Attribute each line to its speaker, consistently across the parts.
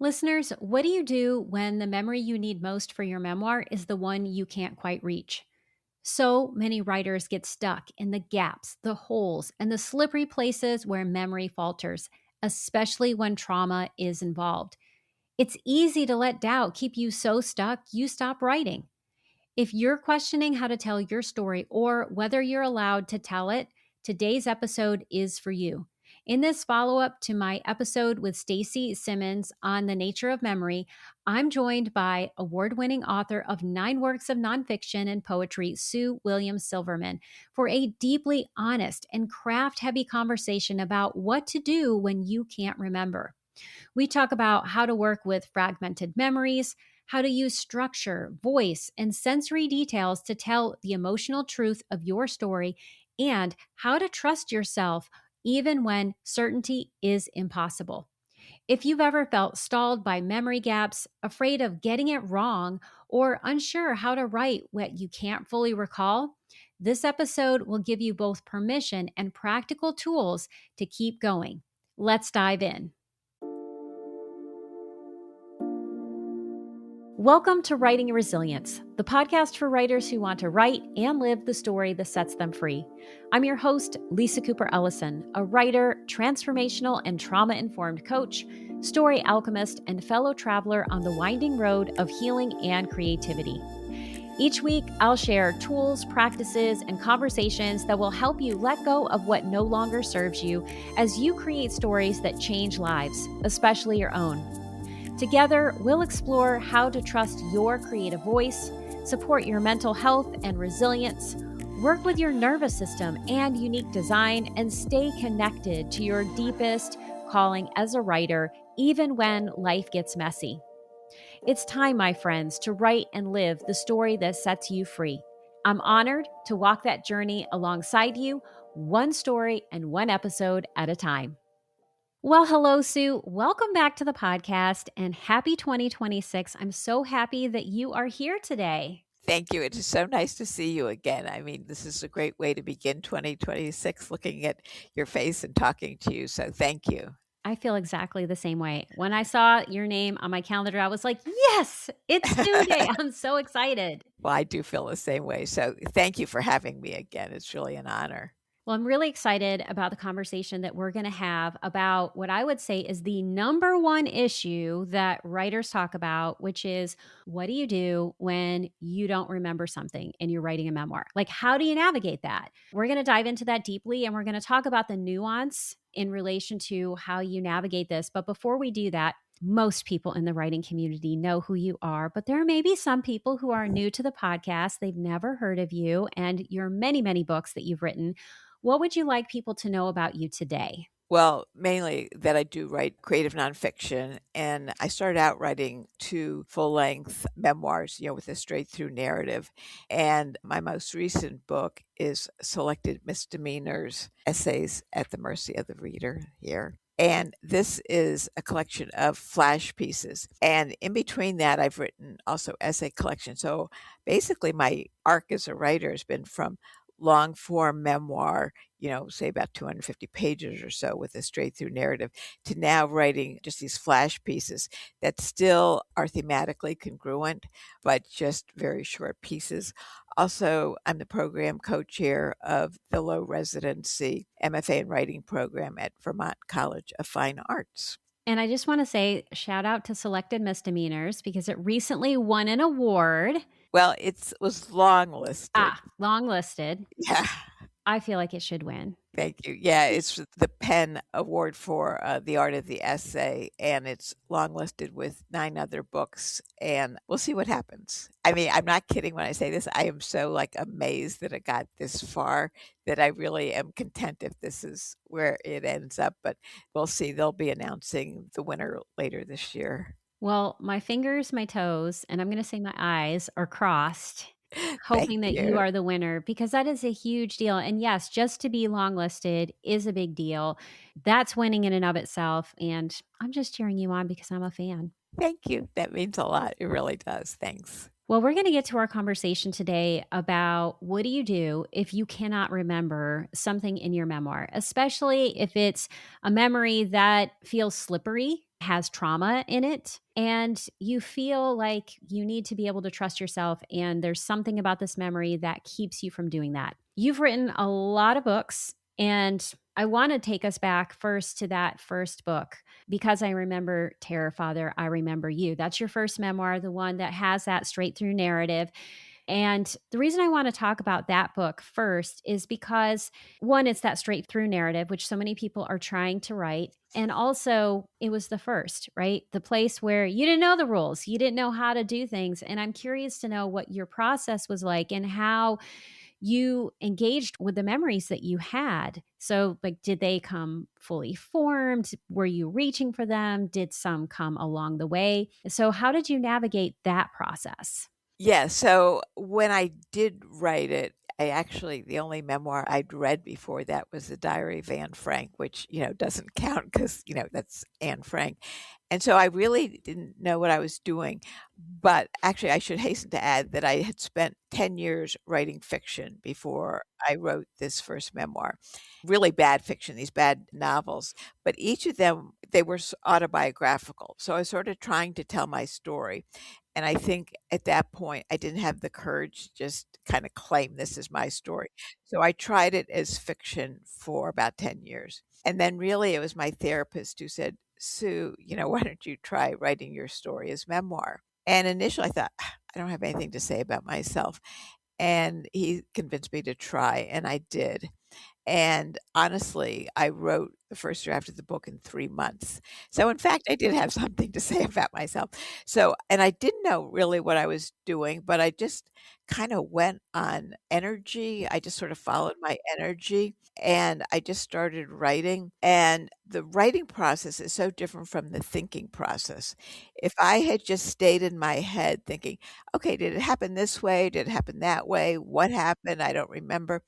Speaker 1: Listeners, what do you do when the memory you need most for your memoir is the one you can't quite reach? So many writers get stuck in the gaps, the holes, and the slippery places where memory falters, especially when trauma is involved. It's easy to let doubt keep you so stuck you stop writing. If you're questioning how to tell your story or whether you're allowed to tell it, today's episode is for you. In this follow-up to my episode with Stacy Simmons on the nature of memory, I'm joined by award-winning author of 9 works of nonfiction and poetry, Sue William Silverman, for a deeply honest and craft-heavy conversation about what to do when you can't remember. We talk about how to work with fragmented memories, how to use structure, voice, and sensory details to tell the emotional truth of your story, and how to trust yourself even when certainty is impossible. If you've ever felt stalled by memory gaps, afraid of getting it wrong, or unsure how to write what you can't fully recall, this episode will give you both permission and practical tools to keep going. Let's dive in. Welcome to Writing Resilience, the podcast for writers who want to write and live the story that sets them free. I'm your host, Lisa Cooper Ellison, a writer, transformational and trauma-informed coach, story alchemist, and fellow traveler on the winding road of healing and creativity. Each week, I'll share tools, practices, and conversations that will help you let go of what no longer serves you as you create stories that change lives, especially your own. Together, we'll explore how to trust your creative voice, support your mental health and resilience, work with your nervous system and unique design, and stay connected to your deepest calling as a writer, even when life gets messy. It's time, my friends, to write and live the story that sets you free. I'm honored to walk that journey alongside you, one story and one episode at a time. Well, hello, Sue. Welcome back to the podcast and happy 2026. I'm so happy that you are here today.
Speaker 2: Thank you. It is so nice to see you again. I mean, this is a great way to begin 2026, looking at your face and talking to you. So thank you.
Speaker 1: I feel exactly the same way. When I saw your name on my calendar, I was like, yes, it's Sue Day. I'm so excited.
Speaker 2: Well, I do feel the same way. So thank you for having me again. It's really an honor.
Speaker 1: Well, I'm really excited about the conversation that we're going to have about what I would say is the number one issue that writers talk about, which is what do you do when you don't remember something and you're writing a memoir? Like, how do you navigate that? We're going to dive into that deeply and we're going to talk about the nuance in relation to how you navigate this. But before we do that, most people in the writing community know who you are, but there may be some people who are new to the podcast. They've never heard of you and your many, many books that you've written. What would you like people to know about you today?
Speaker 2: Well, mainly that I do write creative nonfiction, and I started out writing 2 full-length memoirs, with a straight-through narrative. And my most recent book is Selected Misdemeanors, Essays at the Mercy of the Reader here. And this is a collection of flash pieces. And in between that, I've written also essay collection. So basically, my arc as a writer has been from long form memoir, say about 250 pages or so with a straight through narrative, to now writing just these flash pieces that still are thematically congruent, but just very short pieces. Also, I'm the program co-chair of the low residency MFA in writing program at Vermont College of Fine Arts.
Speaker 1: And I just want to say shout out to Selected Misdemeanors because it recently won an award.
Speaker 2: Well, it was long listed.
Speaker 1: Long listed.
Speaker 2: Yeah.
Speaker 1: I feel like it should win.
Speaker 2: Thank you. Yeah, it's the Penn Award for the Art of the Essay, and it's long listed with 9 other books, and we'll see what happens. I mean, I'm not kidding when I say this. I am so amazed that it got this far that I really am content if this is where it ends up, but we'll see. They'll be announcing the winner later this year.
Speaker 1: Well, my fingers, my toes, and I'm going to say my eyes are crossed, hoping that you are the winner because that is a huge deal. And yes, just to be longlisted is a big deal. That's winning in and of itself. And I'm just cheering you on because I'm a fan.
Speaker 2: Thank you. That means a lot. It really does. Thanks.
Speaker 1: Well, we're going to get to our conversation today about what do you do if you cannot remember something in your memoir, especially if it's a memory that feels slippery has trauma in it, and you feel like you need to be able to trust yourself. And there's something about this memory that keeps you from doing that. You've written a lot of books, and I want to take us back first to that first book, because I remember Terror Father, I Remember You. That's your first memoir, the one that has that straight through narrative. And the reason I want to talk about that book first is because, one, it's that straight through narrative, which so many people are trying to write. And also, it was the first, right? The place where you didn't know the rules, you didn't know how to do things. And I'm curious to know what your process was like and how you engaged with the memories that you had. So, like, did they come fully formed? Were you reaching for them? Did some come along the way? So, how did you navigate that process?
Speaker 2: Yeah, so when I did write it, I actually the only memoir I'd read before that was The Diary of Anne Frank, which, doesn't count because that's Anne Frank. And so I really didn't know what I was doing. But actually, I should hasten to add that I had spent 10 years writing fiction before I wrote this first memoir. Really bad fiction, these bad novels, but each of them, they were autobiographical. So I was sort of trying to tell my story. And I think at that point, I didn't have the courage to just kind of claim this is my story. So I tried it as fiction for about 10 years. And then really it was my therapist who said, Sue, why don't you try writing your story as memoir? And initially I thought, I don't have anything to say about myself. And he convinced me to try, and I did. And honestly, I wrote the first draft of the book in 3 months. So in fact, I did have something to say about myself. So and I didn't know really what I was doing, but I just kinda went on energy. I just sort of followed my energy, and I just started writing, and the writing process is so different from the thinking process. If I had just stayed in my head thinking, "Okay, did it happen this way? Did it happen that way? What happened? I don't remember."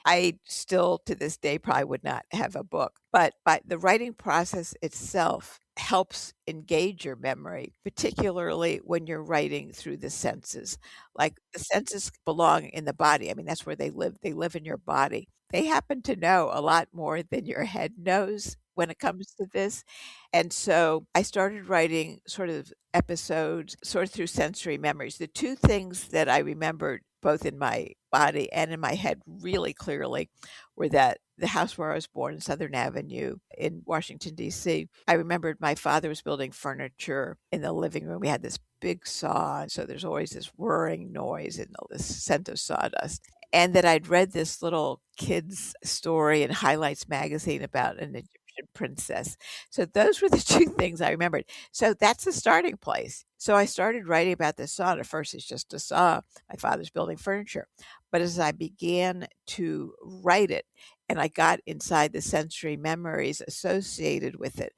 Speaker 2: I still, to this day, probably would not have a book, but by the writing process itself helps engage your memory, particularly when you're writing through the senses. Like, the senses belong in the body. I mean, that's where they live. They live in your body. They happen to know a lot more than your head knows when it comes to this, and so I started writing sort of episodes, sort of through sensory memories. The 2 things that I remembered both in my body and in my head really clearly were that the house where I was born in Southern Avenue in Washington, D.C., I remembered my father was building furniture in the living room. We had this big saw, so there's always this whirring noise and all this scent of sawdust. And that I'd read this little kid's story in Highlights magazine about an Egyptian princess. So those were the 2 things I remembered. So that's the starting place. So I started writing about this saw. At first, it's just a saw. My father's building furniture. But as I began to write it and I got inside the sensory memories associated with it,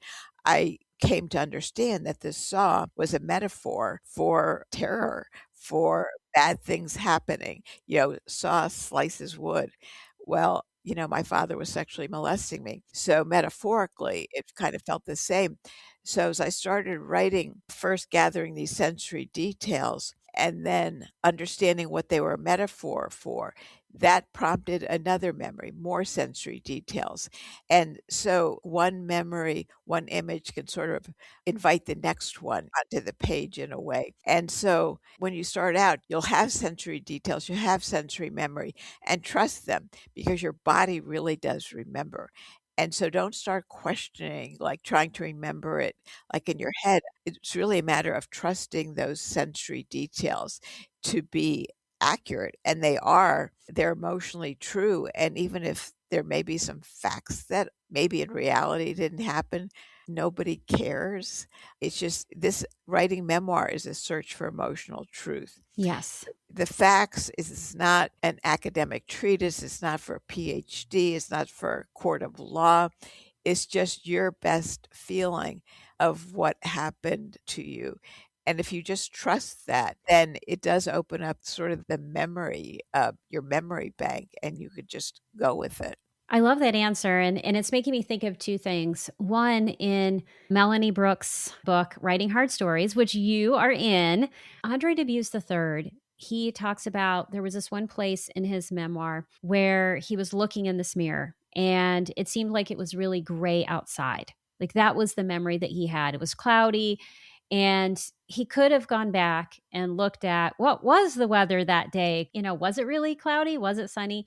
Speaker 2: I came to understand that this saw was a metaphor for terror, for bad things happening. Saw slices wood. Well, my father was sexually molesting me. So metaphorically, it kind of felt the same. So as I started writing, first gathering these sensory details and then understanding what they were a metaphor for, that prompted another memory, more sensory details. And so one memory, one image can sort of invite the next one onto the page in a way. And so when you start out, you'll have sensory details, you have sensory memory, and trust them because your body really does remember. And so don't start questioning, like trying to remember it like in your head. It's really a matter of trusting those sensory details to be accurate, and they are. They're emotionally true, and even if there may be some facts that maybe in reality didn't happen, nobody cares. It's just this writing memoir is a search for emotional truth.
Speaker 1: Yes.
Speaker 2: The facts is not an academic treatise, it's not for a PhD, it's not for a court of law. It's just your best feeling of what happened to you. And if you just trust that, then it does open up sort of the memory your memory bank, and you could just go with it.
Speaker 1: I love that answer. And it's making me think of two things. One, in Melanie Brooks' book, Writing Hard Stories, which you are in, Andre Dubus III, he talks about there was this one place in his memoir where he was looking in this mirror and it seemed like it was really gray outside. Like that was the memory that he had. It was cloudy. And he could have gone back and looked at what was the weather that day. Was it really cloudy? Was it sunny?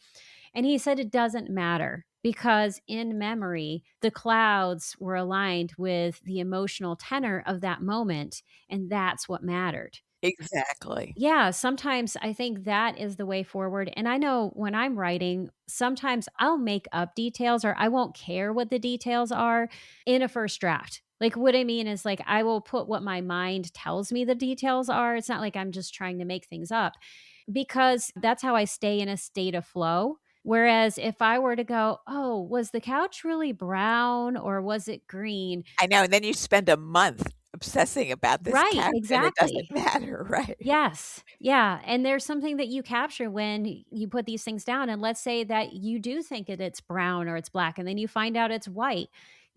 Speaker 1: And he said it doesn't matter because in memory, the clouds were aligned with the emotional tenor of that moment. And that's what mattered.
Speaker 2: Exactly.
Speaker 1: Yeah, sometimes I think that is the way forward. And I know when I'm writing, sometimes I'll make up details or I won't care what the details are in a first draft. Like what I mean is like I will put what my mind tells me the details are. It's not like I'm just trying to make things up because that's how I stay in a state of flow. Whereas if I were to go, oh, was the couch really brown or was it green?
Speaker 2: I know, and then you spend a month obsessing about this
Speaker 1: Right,
Speaker 2: couch, and it doesn't
Speaker 1: exactly.
Speaker 2: matter, right?
Speaker 1: Yes. Yeah. And there's something that you capture when you put these things down. And let's say that you do think it's brown or it's black, and then you find out it's white.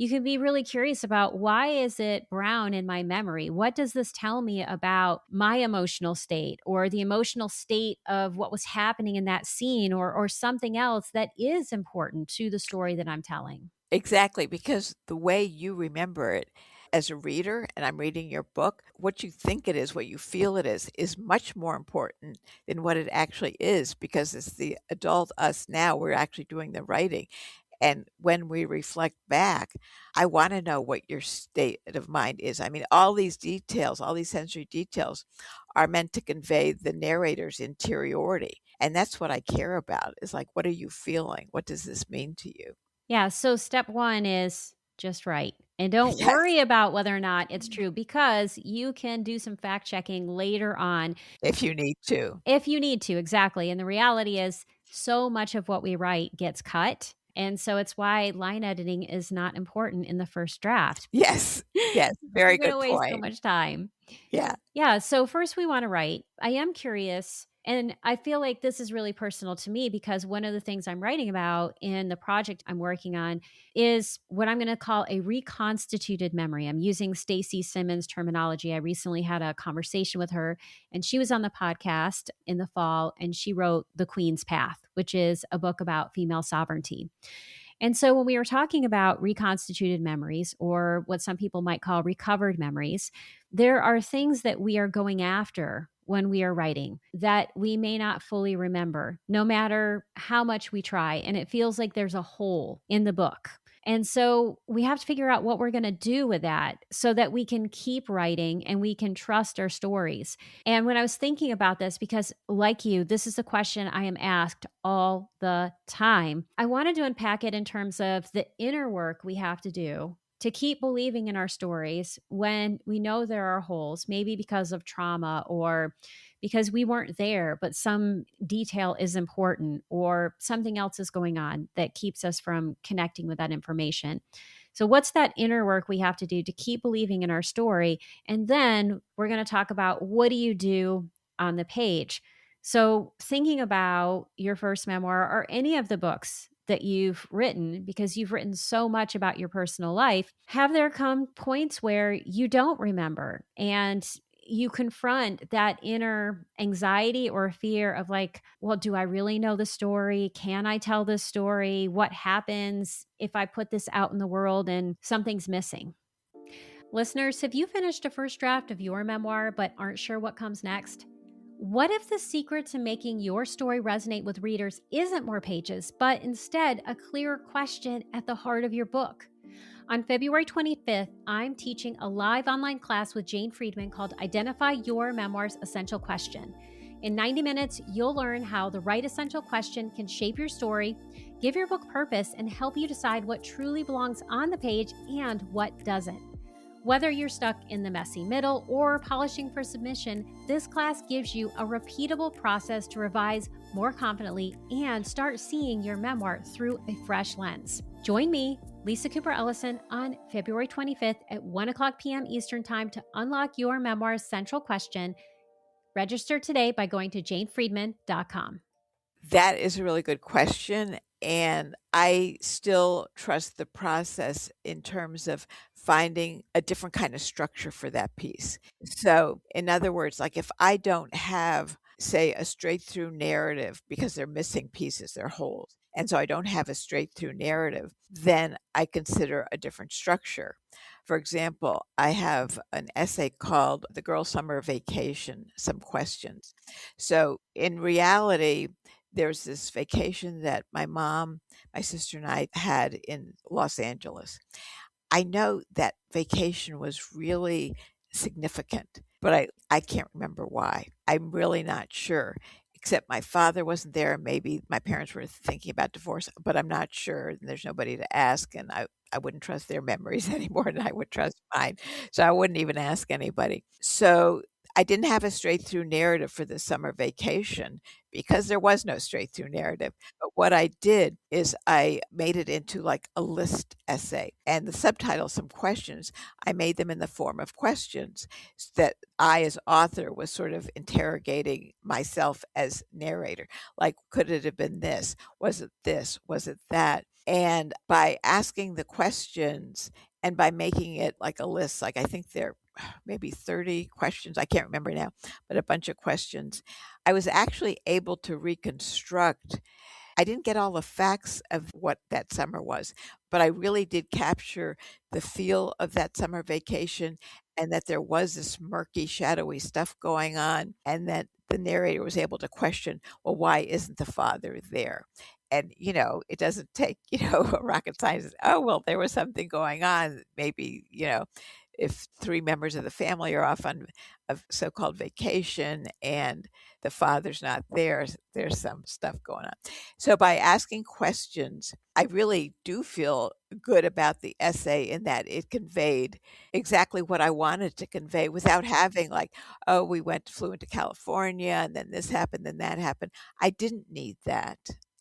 Speaker 1: You can be really curious about why is it brown in my memory? What does this tell me about my emotional state or the emotional state of what was happening in that scene or something else that is important to the story that I'm telling?
Speaker 2: Exactly, because the way you remember it as a reader, and I'm reading your book, what you think it is, what you feel it is much more important than what it actually is, because it's the adult us now, we're actually doing the writing. And when we reflect back, I want to know what your state of mind is. I mean, all these details, all these sensory details are meant to convey the narrator's interiority. And that's what I care about is like, what are you feeling? What does this mean to you?
Speaker 1: Yeah. So step one is just write. And don't
Speaker 2: Yes.
Speaker 1: worry about whether or not it's true because you can do some fact checking later on
Speaker 2: If you need to.
Speaker 1: if you need to. Exactly. And the reality is, so much of what we write gets cut. And so it's why line editing is not important in the first draft.
Speaker 2: Yes. Yes, very
Speaker 1: You're going to
Speaker 2: good
Speaker 1: waste so
Speaker 2: point.
Speaker 1: much time.
Speaker 2: Yeah.
Speaker 1: Yeah. So first we want to write. I am curious. And I feel like this is really personal to me because one of the things I'm writing about in the project I'm working on is what I'm going to call a reconstituted memory. I'm using Stacy Simmons terminology. I recently had a conversation with her and she was on the podcast in the fall and she wrote The Queen's Path, which is a book about female sovereignty. And so when we were talking about reconstituted memories, or what some people might call recovered memories, there are things that we are going after when we are writing that we may not fully remember, no matter how much we try. And it feels like there's a hole in the book. And so we have to figure out what we're going to do with that so that we can keep writing and we can trust our stories. And when I was thinking about this, because like you, this is a question I am asked all the time, I wanted to unpack it in terms of the inner work we have to do to keep believing in our stories when we know there are holes, maybe because of trauma or because we weren't there, but some detail is important or something else is going on that keeps us from connecting with that information. So, what's that inner work we have to do to keep believing in our story? And then we're going to talk about what do you do on the page. So, thinking about your first memoir or any of the books that you've written, because you've written so much about your personal life, have there come points where you don't remember and you confront that inner anxiety or fear of like, well, do I really know the story? Can I tell this story? What happens if I put this out in the world and something's missing? Listeners, have you finished a first draft of your memoir but aren't sure what comes next? What if the secret to making your story resonate with readers isn't more pages, but instead a clearer question at the heart of your book? On February 25th, I'm teaching a live online class with Jane Friedman called Identify Your Memoir's Essential Question. In 90 minutes, you'll learn how the right essential question can shape your story, give your book purpose, and help you decide what truly belongs on the page and what doesn't. Whether you're stuck in the messy middle or polishing for submission, this class gives you a repeatable process to revise more confidently and start seeing your memoir through a fresh lens. Join me, Lisa Cooper Ellison, on February 25th at 1 o'clock p.m. Eastern Time to unlock your memoir's central question. Register today by going to janefriedman.com.
Speaker 2: That is a really good question, and I still trust the process in terms of finding a different kind of structure for that piece. So, in other words, like if I don't have, say, a straight through narrative because they're missing pieces, they're holes, and so I don't have a straight through narrative, then I consider a different structure. For example, I have an essay called The Girl Summer Vacation, Some Questions. So in reality, there's this vacation that my mom, my sister, and I had in Los Angeles. I know that vacation was really significant, but I can't remember why. I'm really not sure, except my father wasn't there. Maybe my parents were thinking about divorce, but I'm not sure. And there's nobody to ask, and I wouldn't trust their memories any more than I would trust mine. So I wouldn't even ask anybody. So I didn't have a straight through narrative for the summer vacation because there was no straight through narrative. But what I did is I made it into like a list essay, and the subtitle, Some Questions, I made them in the form of questions that I, as author, was sort of interrogating myself as narrator. Like, could it have been this? Was it this? Was it that? And by asking the questions and by making it like a list, like I think there maybe 30 questions, I can't remember now, but a bunch of questions, I was actually able to reconstruct. I didn't get all the facts of what that summer was, but I really did capture the feel of that summer vacation and that there was this murky, shadowy stuff going on, and that the narrator was able to question, well, why isn't the father there? And, it doesn't take, a rocket scientist. Oh, well, there was something going on. Maybe, if three members of the family are off on a so called vacation and the father's not there, there's some stuff going on. So by asking questions, I really do feel good about the essay in that it conveyed exactly what I wanted to convey without having like, oh, flew into California and then this happened, then that happened. I didn't need that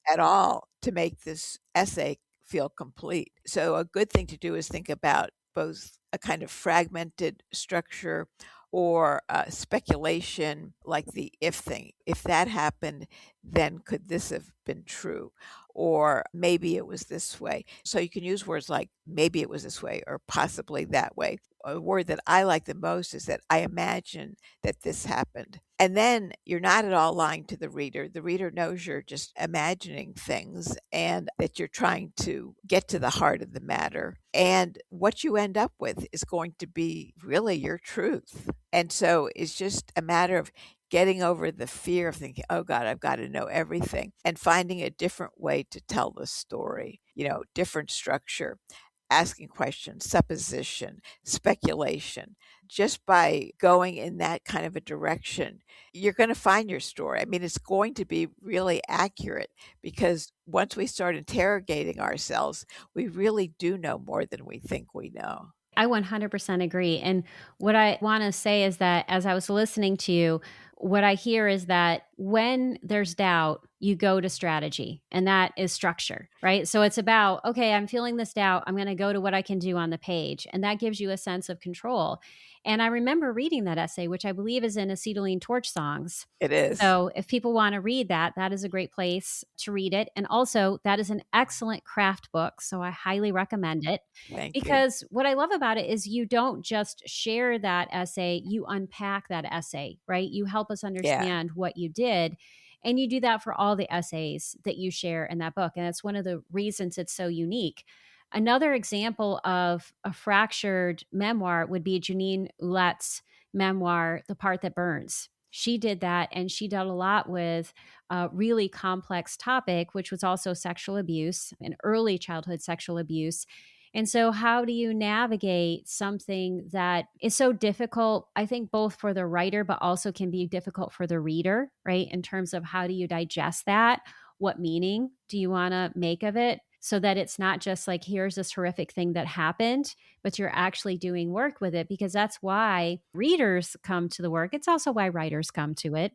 Speaker 2: at all to make this essay feel complete. So a good thing to do is think about both a kind of fragmented structure or speculation, like the if thing. If that happened, then could this have been true? Or maybe it was this way. So you can use words like maybe it was this way or possibly that way. A word that I like the most is that I imagine that this happened. And then you're not at all lying to the reader. The reader knows you're just imagining things and that you're trying to get to the heart of the matter. And what you end up with is going to be really your truth. And so it's just a matter of getting over the fear of thinking, oh God, I've got to know everything, and finding a different way to tell the story, different structure, asking questions, supposition, speculation. Just by going in that kind of a direction, you're going to find your story. I mean, it's going to be really accurate because once we start interrogating ourselves, we really do know more than we think we know.
Speaker 1: I 100% agree. And what I want to say is that as I was listening to you, what I hear is that when there's doubt, you go to strategy, and that is structure, right? So it's about, okay, I'm feeling this doubt. I'm going to go to what I can do on the page. And that gives you a sense of control. And I remember reading that essay, which I believe is in Acetylene Torch Songs.
Speaker 2: It is.
Speaker 1: So if people want to read that, that is a great place to read it. And also, that is an excellent craft book. So I highly recommend it.
Speaker 2: Thank you.
Speaker 1: Because what I love about it is you don't just share that essay, you unpack that essay, right? You help us
Speaker 2: Yeah.
Speaker 1: understand what you did. And you do that for all the essays that you share in that book. And that's one of the reasons it's so unique. Another example of a fractured memoir would be Janine Ouellette's memoir, The Part That Burns. She did that, and she dealt a lot with a really complex topic, which was also sexual abuse and early childhood sexual abuse. And so, how do you navigate something that is so difficult? I think both for the writer, but also can be difficult for the reader, right? In terms of how do you digest that? What meaning do you want to make of it? So that it's not just like, here's this horrific thing that happened, but you're actually doing work with it, because that's why readers come to the work. It's also why writers come to it.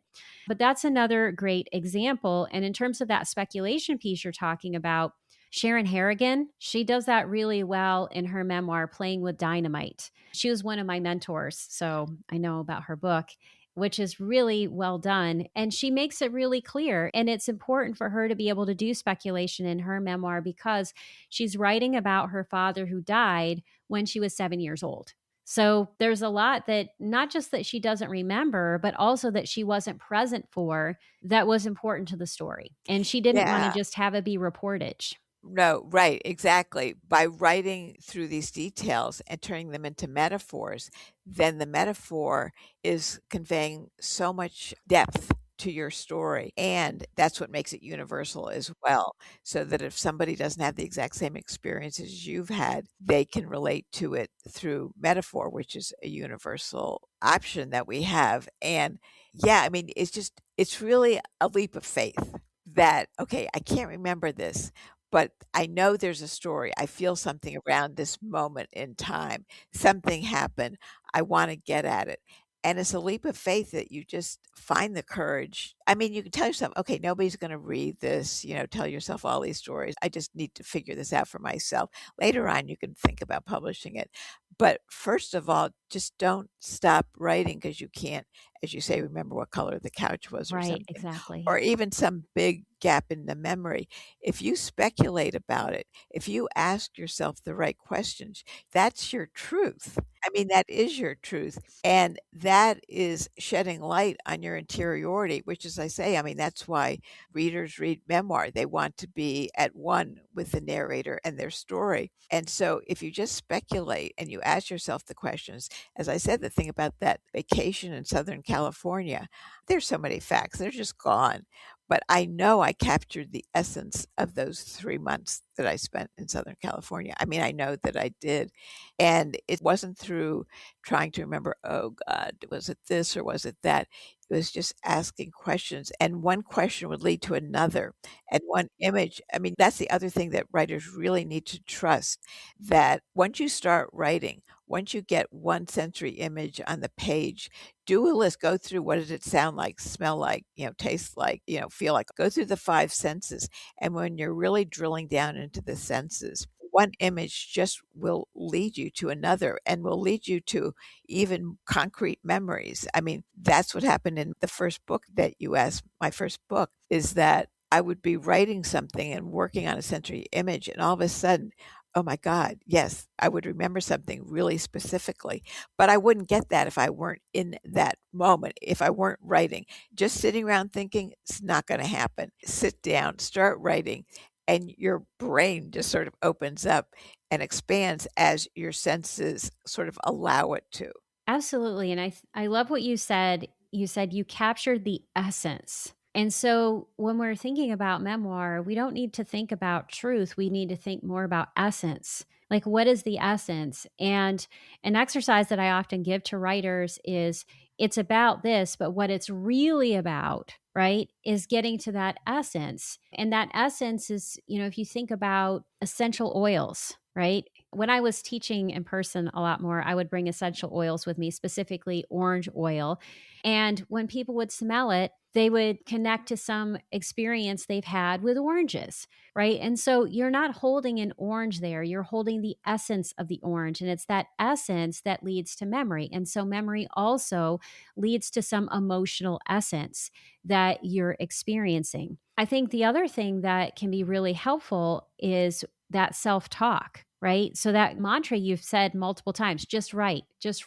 Speaker 1: But that's another great example. And in terms of that speculation piece you're talking about, Sharon Harrigan, she does that really well in her memoir, Playing with Dynamite. She was one of my mentors, so I know about her book, which is really well done. And she makes it really clear. And it's important for her to be able to do speculation in her memoir because she's writing about her father who died when she was 7 years old. So there's a lot that not just that she doesn't remember, but also that she wasn't present for that was important to the story. And she didn't want to
Speaker 2: Yeah.
Speaker 1: just have it be reportage.
Speaker 2: No, right, exactly. By writing through these details and turning them into metaphors, then the metaphor is conveying so much depth to your story. And that's what makes it universal as well. So that if somebody doesn't have the exact same experiences you've had, they can relate to it through metaphor, which is a universal option that we have. And yeah, I mean, it's really a leap of faith that, okay, I can't remember this, but I know there's a story. I feel something around this moment in time. Something happened. I wanna get at it. And it's a leap of faith that you just find the courage. I mean, you can tell yourself, "Okay, nobody's gonna read this," tell yourself all these stories. "I just need to figure this out for myself." Later on, you can think about publishing it. But first of all, just don't stop writing because you can't, as you say, remember what color the couch was or
Speaker 1: Right,
Speaker 2: something,
Speaker 1: exactly.
Speaker 2: or even some big gap in the memory. If you speculate about it, if you ask yourself the right questions, that's your truth. I mean, that is your truth. And that is shedding light on your interiority, which, as I say, I mean, that's why readers read memoir. They want to be at one with the narrator and their story. And so if you just speculate and you ask yourself the questions, as I said, the thing about that vacation in Southern California, there's so many facts, they're just gone. But I know I captured the essence of those 3 months that I spent in Southern California. I mean, I know that I did, and it wasn't through trying to remember, "Oh god, was it this or was it that?" It was just asking questions, and one question would lead to another, and one image. I mean, that's the other thing that writers really need to trust, that once you start writing, once you get one sensory image on the page, do a list, go through what does it sound like, smell like, taste like, feel like. Go through the 5 senses, and when you're really drilling down into the senses, one image just will lead you to another and will lead you to even concrete memories. I mean, that's what happened in the first book that you asked. My first book is that I would be writing something and working on a sensory image, and all of a sudden, oh my god, yes, I would remember something really specifically, but I wouldn't get that if I weren't in that moment, if I weren't writing. Just sitting around thinking, it's not gonna happen. Sit down, start writing, and your brain just sort of opens up and expands as your senses sort of allow it to.
Speaker 1: Absolutely, and I love what you said. You said you captured the essence. And so when we're thinking about memoir, we don't need to think about truth, we need to think more about essence. Like, what is the essence? And an exercise that I often give to writers is it's about this, but what it's really about, right, is getting to that essence. And that essence is, if you think about essential oils, right? When I was teaching in person a lot more, I would bring essential oils with me, specifically orange oil. And when people would smell it, they would connect to some experience they've had with oranges, right? And so you're not holding an orange there, you're holding the essence of the orange. And it's that essence that leads to memory. And so memory also leads to some emotional essence that you're experiencing. I think the other thing that can be really helpful is that self talk, right? So that mantra you've said multiple times, just write, just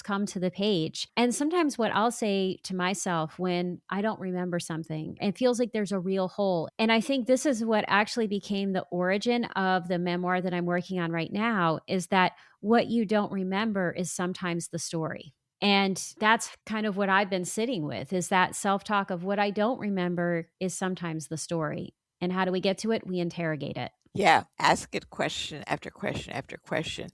Speaker 1: come to the page. And sometimes what I'll say to myself when I don't remember something, it feels like there's a real hole. And I think this is what actually became the origin of the memoir that I'm working on right now is that what you don't remember is sometimes the story. And that's kind of what I've been sitting with is that self talk of what I don't remember is sometimes the story. And how do we get to it? We interrogate it.
Speaker 2: Yeah, ask it question after question after question.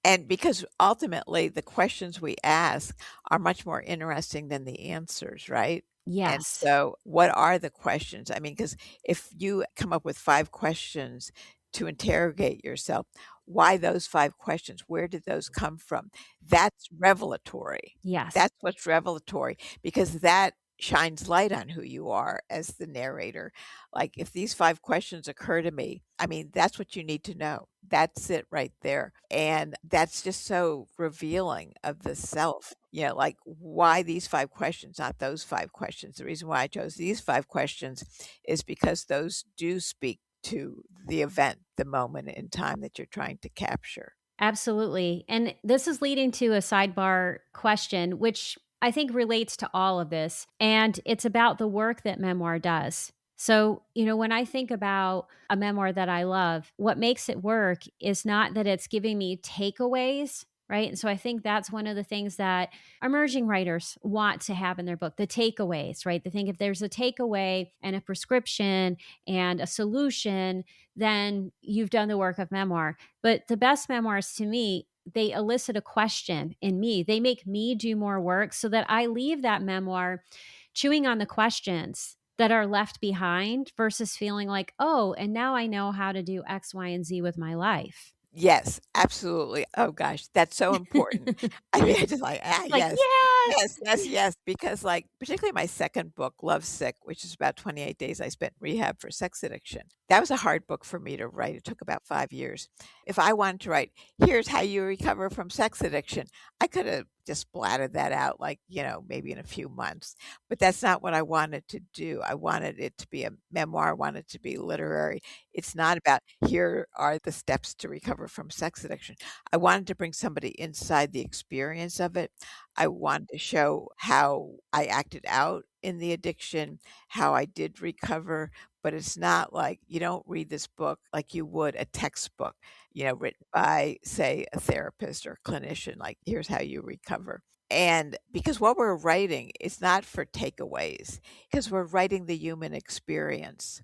Speaker 2: And because ultimately the questions we ask are much more interesting than the answers, right? And
Speaker 1: Yes.
Speaker 2: so what are the questions? I mean, because if you come up with 5 questions to interrogate yourself, why those 5 questions? Where did those come from? That's revelatory.
Speaker 1: Yes.
Speaker 2: That's what's revelatory because that shines light on who you are as the narrator. Like, if these 5 questions occur to me, I mean, that's what you need to know. That's it right there, and that's just so revealing of the self, like, why these 5 questions, not those 5 questions? The reason why I chose these 5 questions is because those do speak to the event, the moment in time that you're trying to capture.
Speaker 1: Absolutely. And this is leading to a sidebar question, which I think relates to all of this. And it's about the work that memoir does. So, when I think about a memoir that I love, what makes it work is not that it's giving me takeaways, right? And so I think that's one of the things that emerging writers want to have in their book, the takeaways, right? They think if there's a takeaway and a prescription and a solution, then you've done the work of memoir. But the best memoirs to me, they elicit a question in me. They make me do more work so that I leave that memoir chewing on the questions that are left behind versus feeling like, oh, and now I know how to do X, Y, and Z with my life.
Speaker 2: Yes, absolutely. Oh gosh, that's so important. I mean, I just like,
Speaker 1: Like,
Speaker 2: yes. Yes,
Speaker 1: yes.
Speaker 2: yes, yes, because, like, particularly my second book, Love Sick, which is about 28 days I spent in rehab for sex addiction. That was a hard book for me to write. It took about 5 years. If I wanted to write, "Here's how you recover from sex addiction," I coulda just blatted that out, like, maybe in a few months, but that's not what I wanted to do. I wanted it to be a memoir, I wanted it to be literary. It's not about, "Here are the steps to recover from sex addiction." I wanted to bring somebody inside the experience of it. I wanted to show how I acted out in the addiction, how I did recover, but it's not like you don't read this book like you would a textbook, written by, say, a therapist or clinician, like, "Here's how you recover." And because what we're writing is not for takeaways, because we're writing the human experience.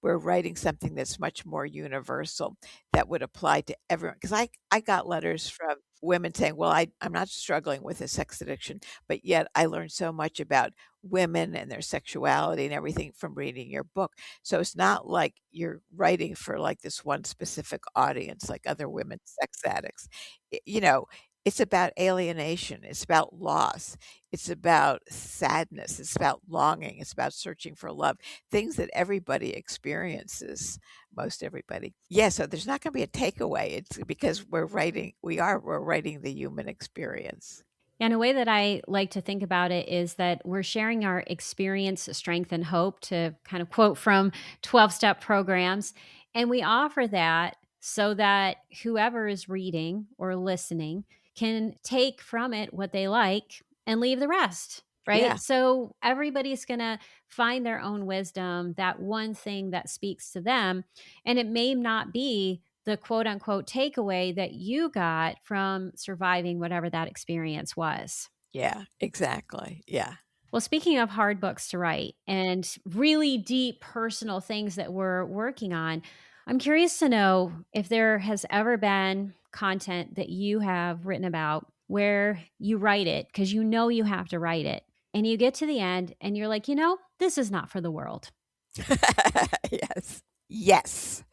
Speaker 2: We're writing something that's much more universal that would apply to everyone. Because I got letters from women saying, "Well, I'm not struggling with a sex addiction, but yet I learned so much about women and their sexuality and everything from reading your book." So it's not like you're writing for, like, this one specific audience, like other women sex addicts. I it's about alienation, it's about loss, it's about sadness, it's about longing, it's about searching for love. Things that everybody experiences, most everybody. Yeah, so there's not gonna be a takeaway, it's because we're writing the human experience.
Speaker 1: And a way that I like to think about it is that we're sharing our experience, strength, and hope, to kind of quote from 12-step programs. And we offer that so that whoever is reading or listening can take from it what they like and leave the rest.
Speaker 2: Yeah,
Speaker 1: Right. So everybody's going to find their own wisdom, that one thing that speaks to them. And it may not be the quote unquote takeaway that you got from surviving whatever that experience was.
Speaker 2: yeah, exactly, yeah.
Speaker 1: Well, speaking of hard books to write and really deep personal things that we're working on, I'm curious to know if there has ever been content that you have written about where you write it because you know you have to write it. And you get to the end and you're like, this is not for the world.
Speaker 2: Yes. Yes,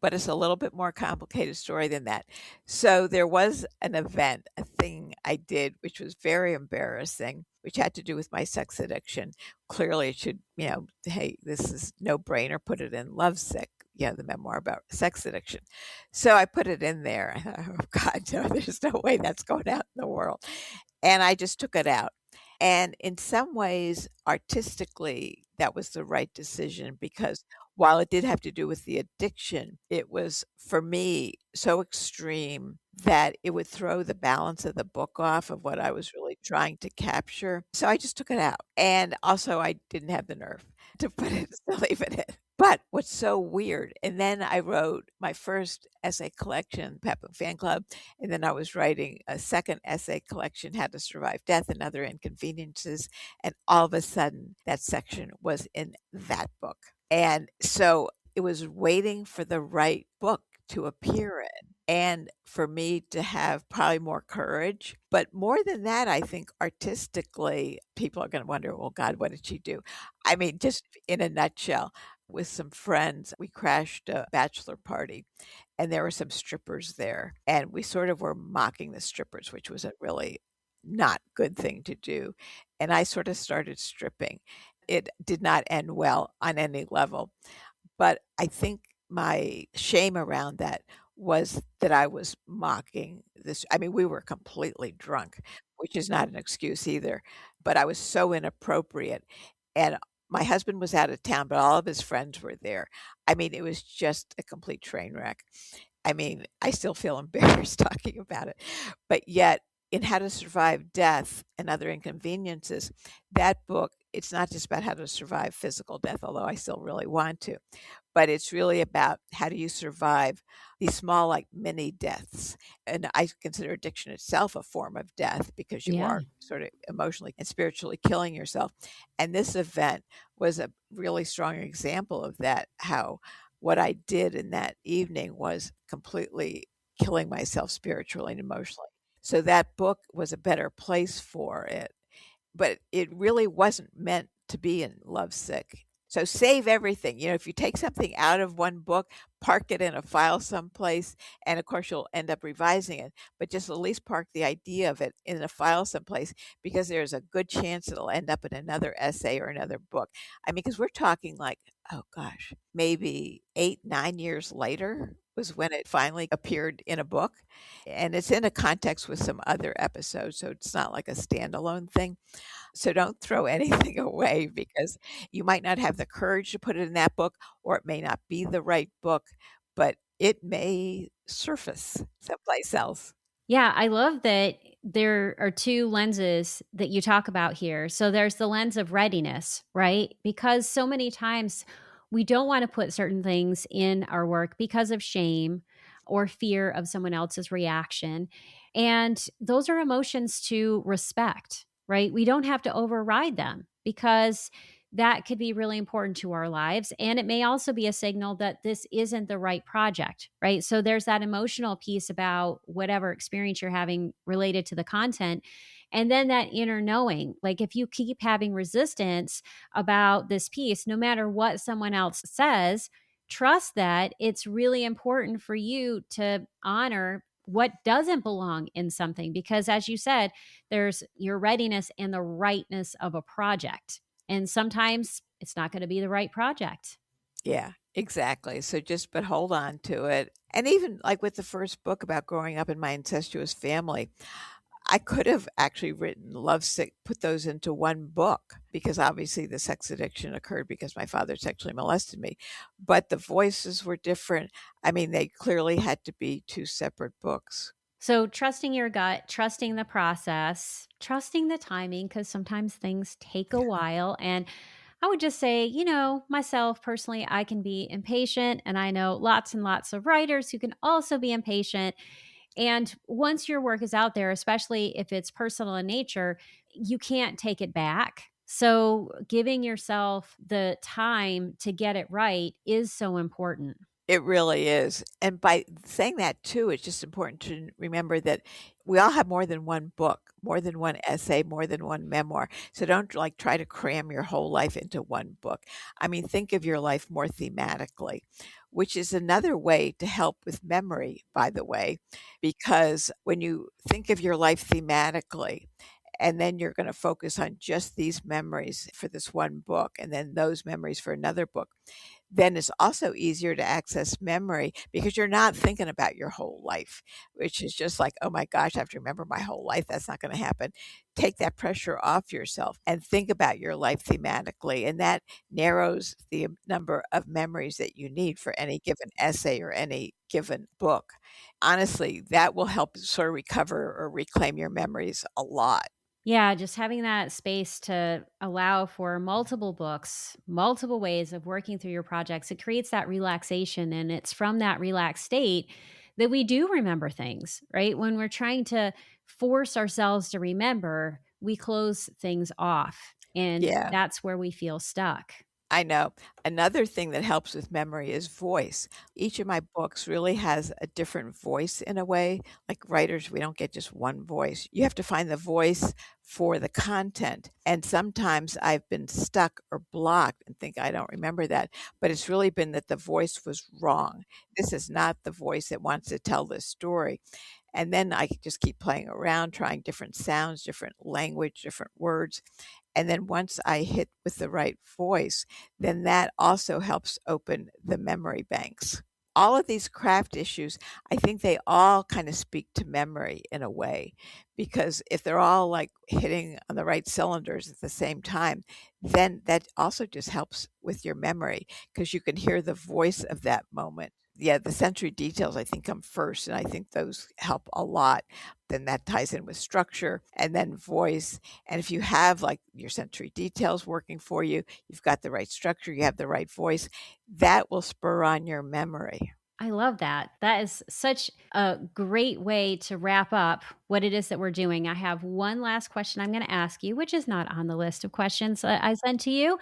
Speaker 2: but it's a little bit more complicated story than that. So there was an event, a thing I did, which was very embarrassing, which had to do with my sex addiction. Clearly, it should, hey, this is no brainer, put it in Lovesick, the memoir about sex addiction. So I put it in there. I thought, oh God, no, there's no way that's going out in the world. And I just took it out. And in some ways, artistically, that was the right decision because while it did have to do with the addiction, it was, for me, so extreme that it would throw the balance of the book off of what I was really trying to capture. So I just took it out. And also, I didn't have the nerve to put it, to leave it in. But what's so weird, and then I wrote my first essay collection, Peppa Fan Club, and then I was writing a second essay collection, How to Survive Death and Other Inconveniences, and all of a sudden, that section was in that book. And so it was waiting for the right book to appear in and for me to have probably more courage. But more than that, I think artistically, people are gonna wonder, "Well, God, what did she do?" I mean, just in a nutshell, with some friends, we crashed a bachelor party, and there were some strippers there, and we sort of were mocking the strippers, which was a really not good thing to do, and I sort of started stripping. It did not end well on any level, but I think my shame around that was that I was mocking this. I mean, we were completely drunk, which is not an excuse either, but I was so inappropriate, and my husband was out of town, but all of his friends were there. I mean, it was just a complete train wreck. I mean, I still feel embarrassed talking about it, but yet in How to Survive Death and Other Inconveniences, that book, it's not just about how to survive physical death, although I still really want to, but it's really about how do you survive these small, like, mini deaths, and I consider addiction itself a form of death because you
Speaker 1: Yeah.
Speaker 2: are sort of emotionally and spiritually killing yourself, and this event was a really strong example of that, how what I did in that evening was completely killing myself spiritually and emotionally. So that book was a better place for it, but it really wasn't meant to be in Lovesick. So save everything. You know, if you take something out of one book, park it in a file someplace, and of course you'll end up revising it, but just at least park the idea of it in a file someplace because there's a good chance it'll end up in another essay or another book. I mean, because we're talking like, oh gosh, maybe 8, 9 years later was when it finally appeared in a book. And it's in a context with some other episodes, so it's not like a standalone thing. So don't throw anything away because you might not have the courage to put it in that book, or it may not be the right book, but it may surface someplace else.
Speaker 1: Yeah, I love that there are 2 lenses that you talk about here. So there's the lens of readiness, right? Because so many times we don't wanna put certain things in our work because of shame or fear of someone else's reaction, and those are emotions to respect, right? We don't have to override them because that could be really important to our lives, and it may also be a signal that this isn't the right project, right? So there's that emotional piece about whatever experience you're having related to the content, and then that inner knowing. Like, if you keep having resistance about this piece, no matter what someone else says, trust that it's really important for you to honor what doesn't belong in something, because as you said, there's your readiness and the rightness of a project, and sometimes it's not going to be the right project.
Speaker 2: Yeah, exactly. So just but hold on to it. And even like with the first book about growing up in my incestuous family, I could have actually written Lovesick, put those into one book because obviously the sex addiction occurred because my father sexually molested me. But the voices were different. I mean, they clearly had to be two separate books.
Speaker 1: So, trusting your gut, trusting the process, trusting the timing, because sometimes things take a while. And I would just say, myself personally, I can be impatient, and I know lots and lots of writers who can also be impatient. And once your work is out there, especially if it's personal in nature, you can't take it back. So, giving yourself the time to get it right is so important.
Speaker 2: It really is, and by saying that too, it's just important to remember that we all have more than one book, more than one essay, more than one memoir, so don't, like, try to cram your whole life into one book. I mean, think of your life more thematically, which is another way to help with memory, by the way, because when you think of your life thematically, and then you're gonna focus on just these memories for this one book, and then those memories for another book, then it's also easier to access memory because you're not thinking about your whole life, which is just like, "Oh my gosh, I have to remember my whole life." That's not gonna happen. Take that pressure off yourself and think about your life thematically, and that narrows the number of memories that you need for any given essay or any given book. Honestly, that will help sort of recover or reclaim your memories a lot.
Speaker 1: Yeah, just having that space to allow for multiple books, multiple ways of working through your projects, it creates that relaxation. And it's from that relaxed state that we do remember things, right? When we're trying to force ourselves to remember, we close things off. And
Speaker 2: Yeah.
Speaker 1: that's where we feel stuck.
Speaker 2: I know. Another thing that helps with memory is voice. Each of my books really has a different voice in a way. Like writers, we don't get just one voice. You have to find the voice for the content. And sometimes I've been stuck or blocked and think I don't remember that. But it's really been that the voice was wrong. This is not the voice that wants to tell this story. And then I just keep playing around, trying different sounds, different language, different words. And then once I hit with the right voice, then that also helps open the memory banks. All of these craft issues, I think they all kind of speak to memory in a way, because if they're all like hitting on the right cylinders at the same time, then that also just helps with your memory because you can hear the voice of that moment. Yeah, the sensory details I think come first, and I think those help a lot. Then that ties in with structure and then voice. And if you have like your sensory details working for you, you've got the right structure, you have the right voice, that will spur on your memory.
Speaker 1: I love that. That is such a great way to wrap up what it is that we're doing. I have one last question I'm going to ask you, which is not on the list of questions that I sent to you,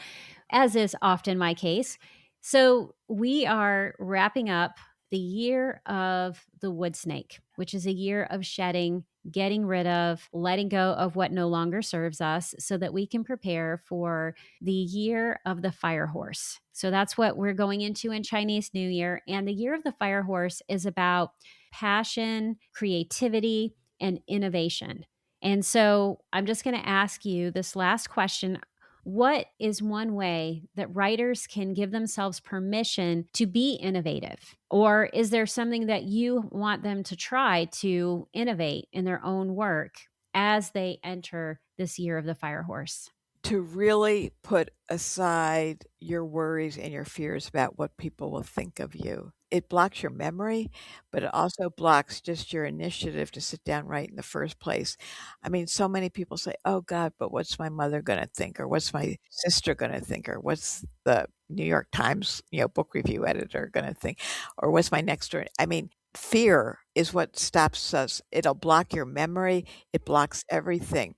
Speaker 1: as is often my case. So, we are wrapping up the year of the wood snake, which is a year of shedding, getting rid of, letting go of what no longer serves us so that we can prepare for the year of the fire horse. So, that's what we're going into in Chinese New Year. And the year of the fire horse is about passion, creativity, and innovation. And so, I'm just going to ask you this last question. What is one way that writers can give themselves permission to be innovative? Or is there something that you want them to try to innovate in their own work as they enter this year of the fire horse?
Speaker 2: To really put aside your worries and your fears about what people will think of you. It blocks your memory, but it also blocks just your initiative to sit down right in the first place. I mean, so many people say, "Oh God, but what's my mother going to think? Or what's my sister going to think? Or what's the New York Times, book review editor going to think? Or what's my next door?" I mean, fear is what stops us. It'll block your memory. It blocks everything.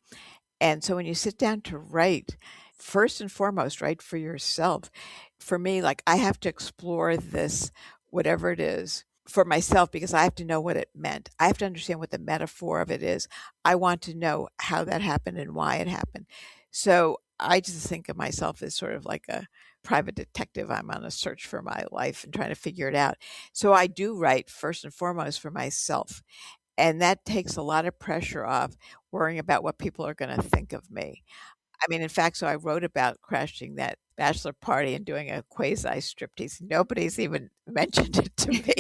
Speaker 2: And so when you sit down to write, first and foremost, write for yourself. For me, like I have to explore this, whatever it is, for myself because I have to know what it meant. I have to understand what the metaphor of it is. I want to know how that happened and why it happened. So I just think of myself as sort of like a private detective. I'm on a search for my life and trying to figure it out. So I do write first and foremost for myself. And that takes a lot of pressure off worrying about what people are gonna think of me. I mean, in fact, so I wrote about crashing that bachelor party and doing a quasi striptease. Nobody's even mentioned it to me.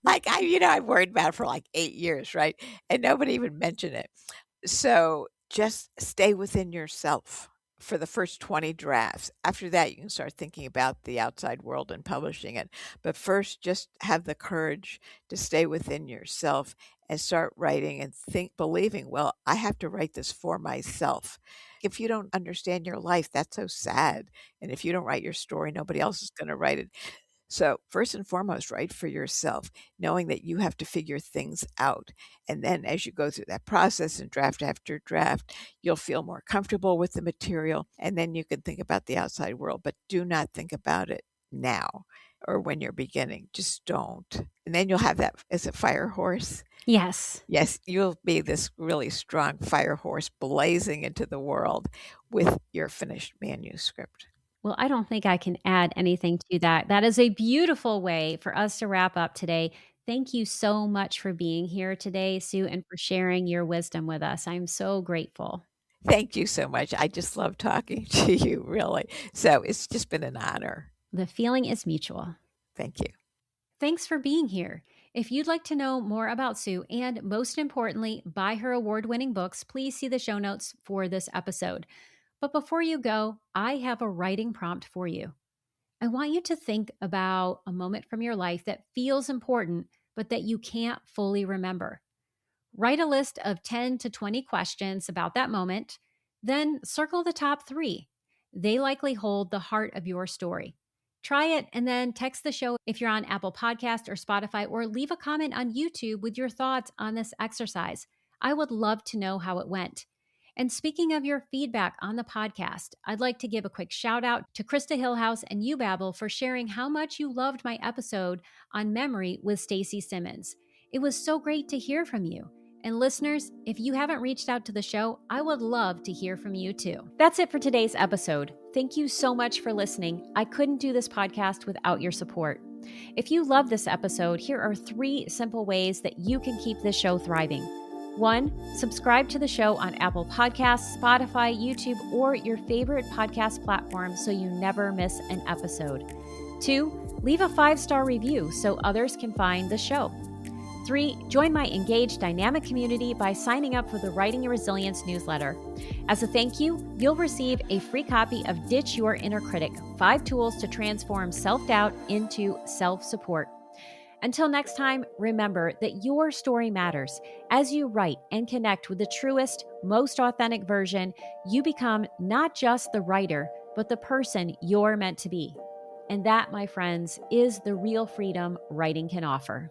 Speaker 2: Like, I worried about it for like 8 years, right? And nobody even mentioned it. So just stay within yourself for the first 20 drafts. After that, you can start thinking about the outside world and publishing it. But first, just have the courage to stay within yourself and start writing and believing, well, I have to write this for myself. If you don't understand your life, that's so sad. And if you don't write your story, nobody else is going to write it. So, first and foremost, write for yourself, knowing that you have to figure things out. And then as you go through that process and draft after draft, you'll feel more comfortable with the material. And then you can think about the outside world, but do not think about it now or when you're beginning. Just don't. And then you'll have that as a fire horse.
Speaker 1: Yes.
Speaker 2: Yes, you'll be this really strong fire horse blazing into the world with your finished manuscript.
Speaker 1: Well, I don't think I can add anything to that. That is a beautiful way for us to wrap up today. Thank you so much for being here today, Sue, and for sharing your wisdom with us. I'm so grateful.
Speaker 2: Thank you so much. I just love talking to you, really. So it's just been an honor.
Speaker 1: The feeling is mutual.
Speaker 2: Thank you.
Speaker 1: Thanks for being here. If you'd like to know more about Sue and, most importantly, buy her award winning books, please see the show notes for this episode. But before you go, I have a writing prompt for you. I want you to think about a moment from your life that feels important, but that you can't fully remember. Write a list of 10 to 20 questions about that moment, then circle the top 3. They likely hold the heart of your story. Try it and then text the show if you're on Apple Podcast or Spotify, or leave a comment on YouTube with your thoughts on this exercise. I would love to know how it went. And speaking of your feedback on the podcast, I'd like to give a quick shout out to Krista Hillhouse and YouBabble for sharing how much you loved my episode on memory with Stacey Simmons. It was so great to hear from you. And listeners, if you haven't reached out to the show, I would love to hear from you too. That's it for today's episode. Thank you so much for listening. I couldn't do this podcast without your support. If you love this episode, here are 3 simple ways that you can keep this show thriving. 1, subscribe to the show on Apple Podcasts, Spotify, YouTube, or your favorite podcast platform so you never miss an episode. 2, leave a 5-star review so others can find the show. 3, join my engaged dynamic community by signing up for the Writing Your Resilience newsletter. As a thank you, you'll receive a free copy of Ditch Your Inner Critic, 5 tools to transform self-doubt into self-support. Until next time, remember that your story matters. As you write and connect with the truest, most authentic version, you become not just the writer, but the person you're meant to be. And that, my friends, is the real freedom writing can offer.